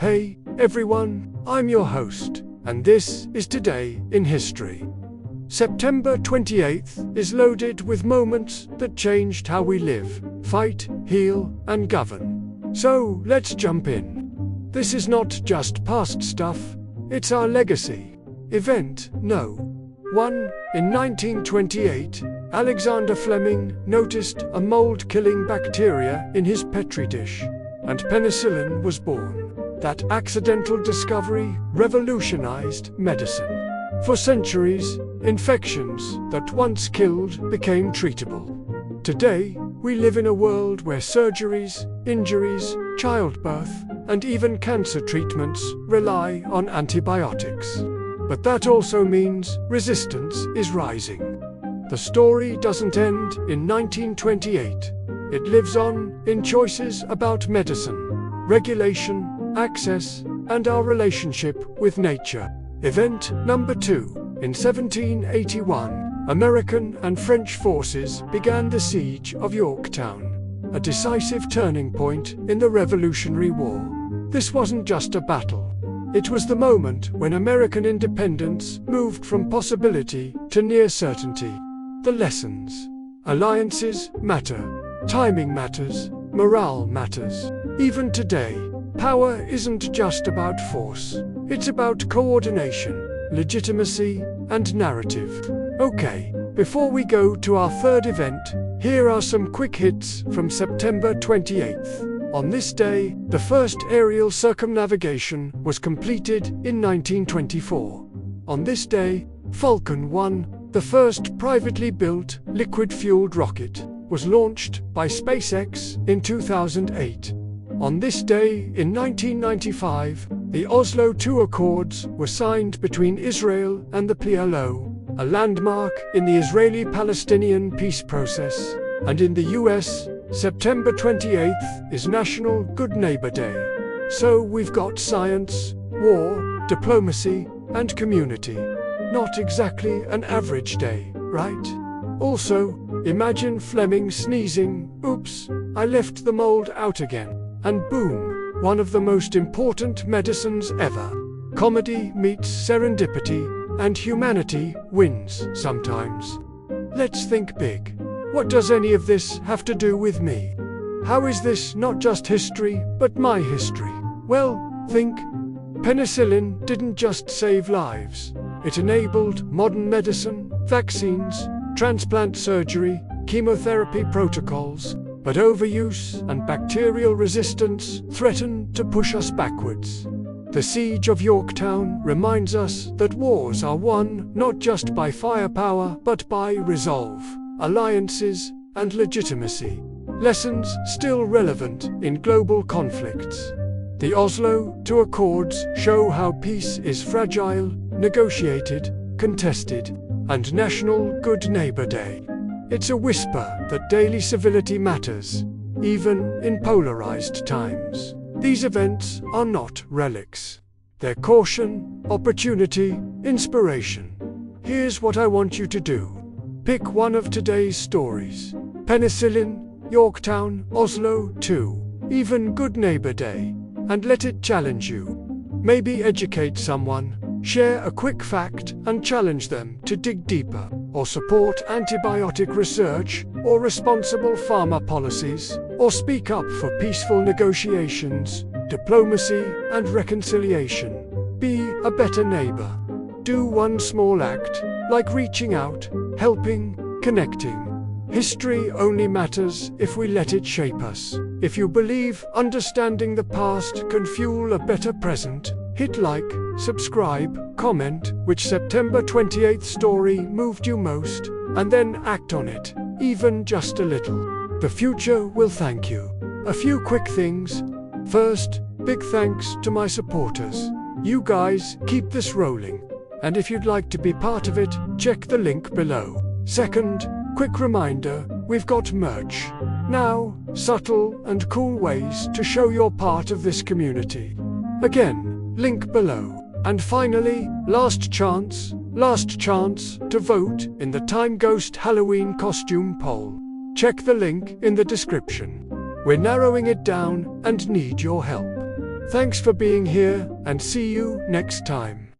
Hey, everyone, I'm your host, and this is Today in History. September 28th is loaded with moments that changed how we live, fight, heal, and govern. So, let's jump in. This is not just past stuff, it's our legacy. Event, no. 1. In 1928, Alexander Fleming noticed a mold-killing bacteria in his petri dish, and penicillin was born. That accidental discovery revolutionized medicine. For centuries, infections that once killed became treatable. Today, we live in a world where surgeries, injuries, childbirth, and even cancer treatments rely on antibiotics. But that also means resistance is rising. The story doesn't end in 1928. It lives on in choices about medicine, regulation, access, and our relationship with nature. Event number 2. In 1781, American and French forces began the siege of Yorktown, a decisive turning point in the Revolutionary War. This wasn't just a battle. It was the moment when American independence moved from possibility to near certainty. The lessons. Alliances matter. Timing matters. Morale matters. Even today, power isn't just about force. It's about coordination, legitimacy, and narrative. Okay, before we go to our third event, here are some quick hits from September 28th. On this day, the first aerial circumnavigation was completed in 1924. On this day, Falcon 1, the first privately built, liquid-fueled rocket, was launched by SpaceX in 2008. On this day, in 1995, the Oslo II Accords were signed between Israel and the PLO, a landmark in the Israeli-Palestinian peace process. And in the US, September 28th is National Good Neighbor Day. So we've got science, war, diplomacy, and community. Not exactly an average day, right? Also, imagine Fleming sneezing, "Oops, I left the mold out again." And boom, one of the most important medicines ever. Comedy meets serendipity, and humanity wins sometimes. Let's think big. What does any of this have to do with me? How is this not just history, but my history? Well, think. Penicillin didn't just save lives. It enabled modern medicine, vaccines, transplant surgery, chemotherapy protocols. But overuse and bacterial resistance threaten to push us backwards. The siege of Yorktown reminds us that wars are won not just by firepower, but by resolve, alliances, and legitimacy. Lessons still relevant in global conflicts. The Oslo II Accords show how peace is fragile, negotiated, contested, and National Good Neighbor Day. It's a whisper that daily civility matters, even in polarized times. These events are not relics. They're caution, opportunity, inspiration. Here's what I want you to do. Pick one of today's stories. Penicillin, Yorktown, Oslo II, even Good Neighbor Day, and let it challenge you. Maybe educate someone, share a quick fact, and challenge them to dig deeper, or support antibiotic research, or responsible pharma policies, or speak up for peaceful negotiations, diplomacy, and reconciliation. Be a better neighbor. Do one small act, like reaching out, helping, connecting. History only matters if we let it shape us. If you believe understanding the past can fuel a better present, hit like, subscribe, comment which September 28th story moved you most, and then act on it, even just a little. The future will thank you. A few quick things. First, big thanks to my supporters. You guys keep this rolling. And if you'd like to be part of it, check the link below. Second, quick reminder, we've got merch. Now, subtle and cool ways to show you're part of this community. Again, link below. And finally, last chance to vote in the Time Ghost Halloween costume poll. Check the link in the description. We're narrowing it down and need your help. Thanks for being here, and see you next time.